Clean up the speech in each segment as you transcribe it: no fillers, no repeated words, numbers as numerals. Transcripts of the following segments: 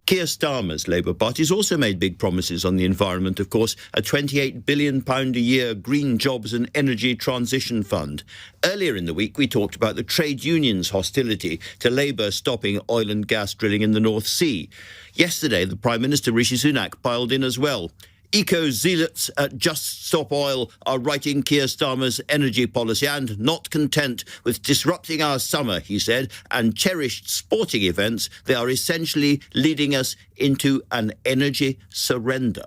Keir Starmer's Labour Party has also made big promises on the environment, of course, a £28 billion a year green jobs and energy transition fund. Earlier in the week, we talked about the trade unions' hostility to Labour stopping oil and gas drilling in the North Sea. Yesterday, the Prime Minister, Rishi Sunak, piled in as well. Eco-zealots at Just Stop Oil are writing Keir Starmer's energy policy and not content with disrupting our summer, he said, and cherished sporting events, they are essentially leading us into an energy surrender.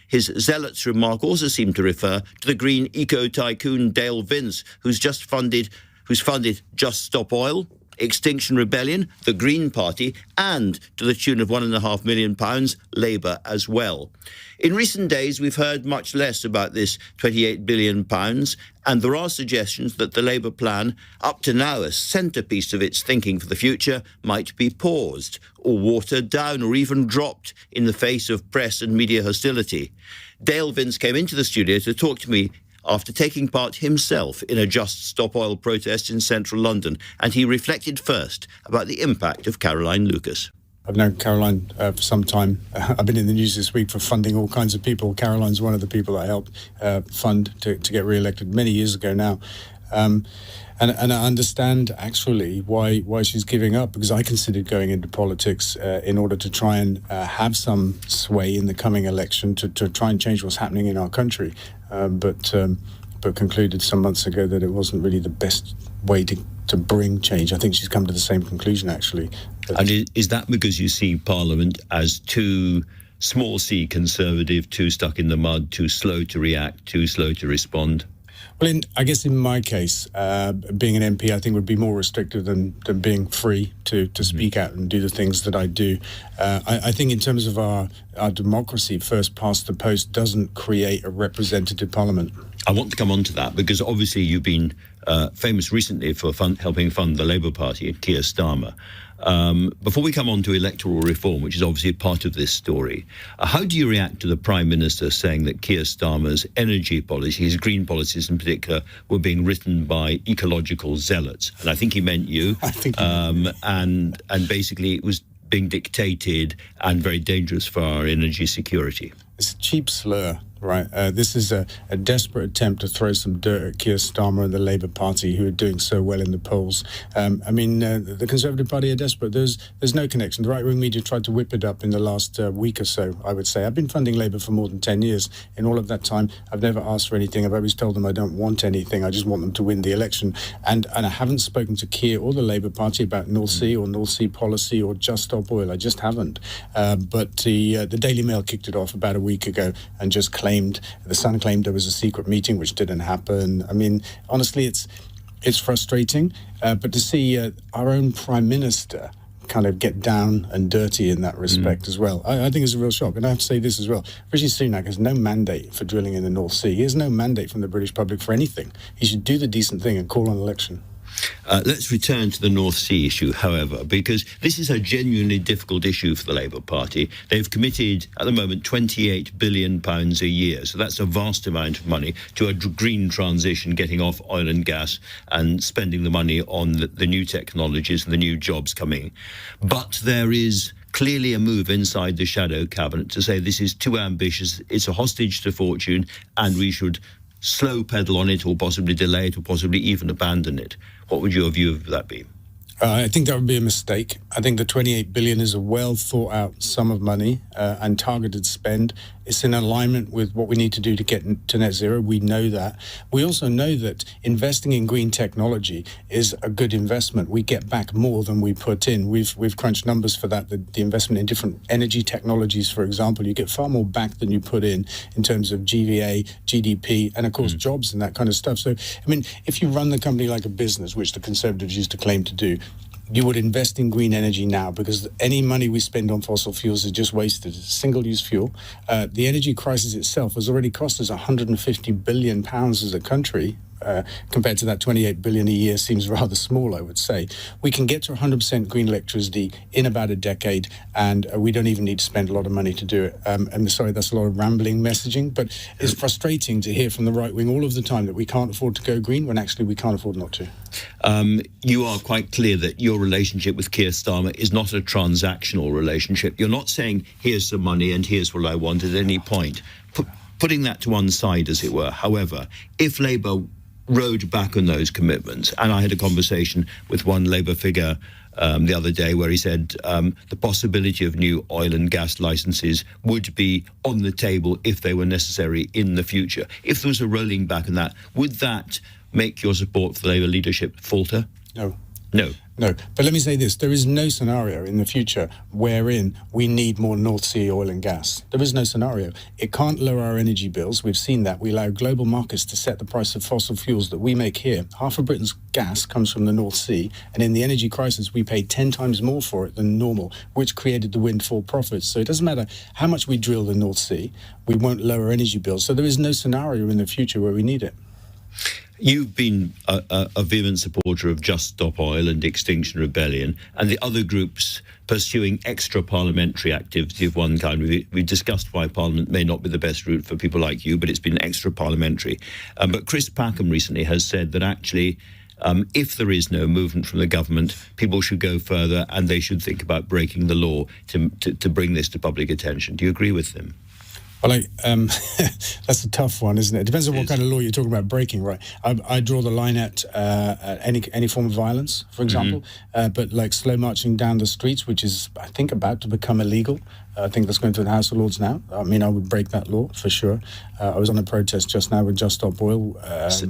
His zealots remark also seemed to refer to the green eco-tycoon Dale Vince, who's funded Just Stop Oil, Extinction Rebellion, the Green Party, and to the tune of £1.5 million, Labour as well. In recent days, we've heard much less about this £28 billion, and there are suggestions that the Labour plan, up to now a centrepiece of its thinking for the future, might be paused or watered down or even dropped in the face of press and media hostility. Dale Vince came into the studio to talk to me after taking part himself in a Just Stop Oil protest in central London, and he reflected first about the impact of Caroline Lucas. I've known Caroline for some time. I've been in the news this week for funding all kinds of people. Caroline's one of the people I helped fund to get re-elected many years ago now. And I understand actually why she's giving up, because I considered going into politics in order to try and have some sway in the coming election to try and change what's happening in our country. But concluded some months ago that it wasn't really the best way to bring change. I think she's come to the same conclusion, actually. And is that because you see Parliament as too small c conservative, too stuck in the mud, too slow to react, too slow to respond? Well, I guess in my case, being an MP, I think would be more restrictive than being free to speak out and do the things that I do. I think in terms of our democracy, first past the post doesn't create a representative parliament. I want to come on to that because obviously you've been famous recently for helping fund the Labour Party and Keir Starmer. Before we come on to electoral reform, which is obviously part of this story, how do you react to the Prime Minister saying that Keir Starmer's energy policy, his green policies in particular, were being written by ecological zealots? And I think he meant you. I think and basically it was being dictated and very dangerous for our energy security. It's a cheap slur, right? This is a desperate attempt to throw some dirt at Keir Starmer and the Labour Party, who are doing so well in the polls. The Conservative Party are desperate. There's no connection. The right-wing media tried to whip it up in the last week or so, I would say. I've been funding Labour for more than 10 years. In all of that time, I've never asked for anything. I've always told them I don't want anything. I just want them to win the election. And I haven't spoken to Keir or the Labour Party about North Sea or North Sea policy or Just Stop Oil. I just haven't. But the Daily Mail kicked it off about a week ago and just claimed, the Sun claimed there was a secret meeting, which didn't happen. I mean, honestly, it's frustrating, but to see our own Prime Minister kind of get down and dirty in that respect as well, I think it's a real shock. And I have to say this as well. Rishi Sunak has no mandate for drilling in the North Sea. He has no mandate from the British public for anything. He should do the decent thing and call an election. Let's return to the North Sea issue, however, because this is a genuinely difficult issue for the Labour Party. They've committed, at the moment, £28 billion a year. So that's a vast amount of money to a green transition, getting off oil and gas and spending the money on the new technologies and the new jobs coming. But there is clearly a move inside the shadow cabinet to say this is too ambitious, it's a hostage to fortune, and we should slow pedal on it or possibly delay it or possibly even abandon it. What would your view of that be? I think that would be a mistake. I think the 28 billion is a well thought out sum of money and targeted spend. It's in alignment with what we need to do to get to net zero. We know that. We also know that investing in green technology is a good investment. We get back more than we put in. We've crunched numbers for that. The investment in different energy technologies, for example, you get far more back than you put in terms of GVA, GDP, and of course jobs and that kind of stuff. So, I mean, if you run the company like a business, which the Conservatives used to claim to do, you would invest in green energy now, because any money we spend on fossil fuels is just wasted. It's single-use fuel. The energy crisis itself has already cost us £150 billion as a country compared to that 28 billion a year seems rather small, I would say. We can get to 100% green electricity in about a decade, and we don't even need to spend a lot of money to do it. And sorry, that's a lot of rambling messaging, but it's frustrating to hear from the right wing all of the time that we can't afford to go green when actually we can't afford not to. You are quite clear that your relationship with Keir Starmer is not a transactional relationship. You're not saying, here's the money and here's what I want at any point. Putting that to one side, as it were. However, if Labour rode back on those commitments, and I had a conversation with one Labour figure the other day where he said the possibility of new oil and gas licences would be on the table if they were necessary in the future. If there was a rolling back on that, would that make your support for the Labour leadership falter? No. No. No, but let me say this. There is no scenario in the future wherein we need more North Sea oil and gas. There is no scenario. It can't lower our energy bills. We've seen that. We allow global markets to set the price of fossil fuels that we make here. Half of Britain's gas comes from the North Sea, and in the energy crisis, we paid 10 times more for it than normal, which created the windfall profits. So it doesn't matter how much we drill the North Sea, we won't lower energy bills. So there is no scenario in the future where we need it. You've been a vehement supporter of Just Stop Oil and Extinction Rebellion and the other groups pursuing extra parliamentary activity of one kind. We've discussed why Parliament may not be the best route for people like you, but it's been extra parliamentary. But Chris Packham recently has said that actually if there is no movement from the government, people should go further and they should think about breaking the law to bring this to public attention. Do you agree with him? Well, that's a tough one, isn't it? It depends on what kind of law you're talking about breaking, right? I draw the line at any form of violence, for example, but like slow marching down the streets, which is, I think, about to become illegal. I think that's going to the House of Lords now. I mean, I would break that law for sure. I was on a protest just now with Just Stop Oil.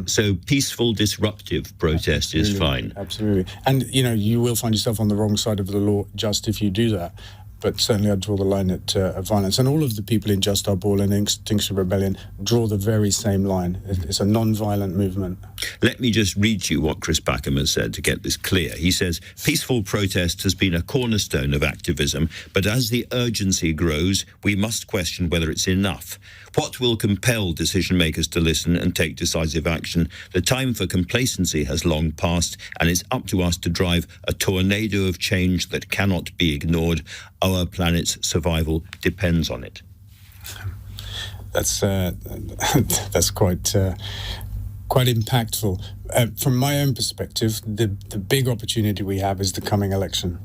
So peaceful, disruptive protest is fine. Absolutely. And, you will find yourself on the wrong side of the law just if you do that. But certainly I'd draw the line at violence. And all of the people in Just Stop Oil and Extinction Rebellion draw the very same line. It's a non-violent movement. Let me just read you what Chris Packham has said to get this clear. He says, peaceful protest has been a cornerstone of activism, but as the urgency grows, we must question whether it's enough. What will compel decision makers to listen and take decisive action? The time for complacency has long passed, and it's up to us to drive a tornado of change that cannot be ignored. Our planet's survival depends on it. That's quite impactful. From my own perspective, the big opportunity we have is the coming election.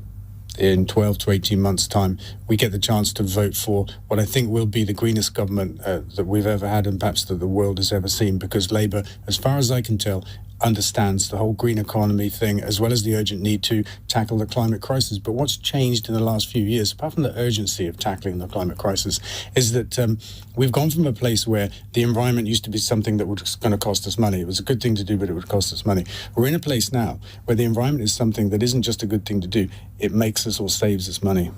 In 12 to 18 months' time, we get the chance to vote for what I think will be the greenest government that we've ever had and perhaps that the world has ever seen, because Labour, as far as I can tell, understands the whole green economy thing as well as the urgent need to tackle the climate crisis. But what's changed in the last few years, apart from the urgency of tackling the climate crisis, is that we've gone from a place where the environment used to be something that was going to cost us money. It was a good thing to do, but it would cost us money. We're in a place now where the environment is something that isn't just a good thing to do. It makes us or saves us money.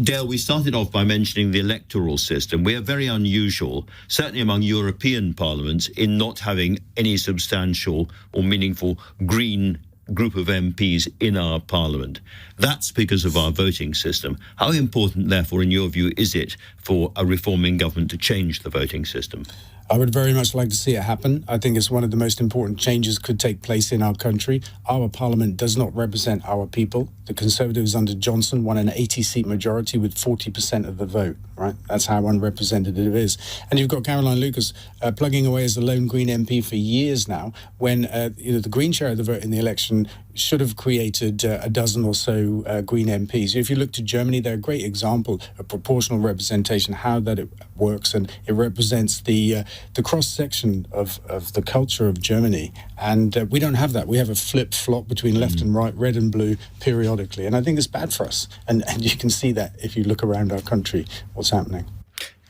Dale, we started off by mentioning the electoral system. We are very unusual, certainly among European parliaments, in not having any substantial or meaningful green group of MPs in our parliament. That's because of our voting system. How important, therefore, in your view, is it for a reforming government to change the voting system? I would very much like to see it happen. I think it's one of the most important changes could take place in our country. Our parliament does not represent our people. The Conservatives under Johnson won an 80-seat majority with 40% of the vote, right? That's how unrepresentative it is. And you've got Caroline Lucas plugging away as the lone Green MP for years now, when the Green share of the vote in the election should have created a dozen or so Green MPs. If you look to Germany, they're a great example of proportional representation, how that it works, and it represents the cross-section of the culture of Germany. And we don't have that. We have a flip-flop between left and right, red and blue, periodically. And I think it's bad for us. And you can see that if you look around our country, what's happening.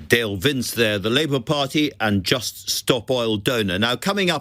Dale Vince there, the Labour Party and Just Stop Oil donor. Now, coming up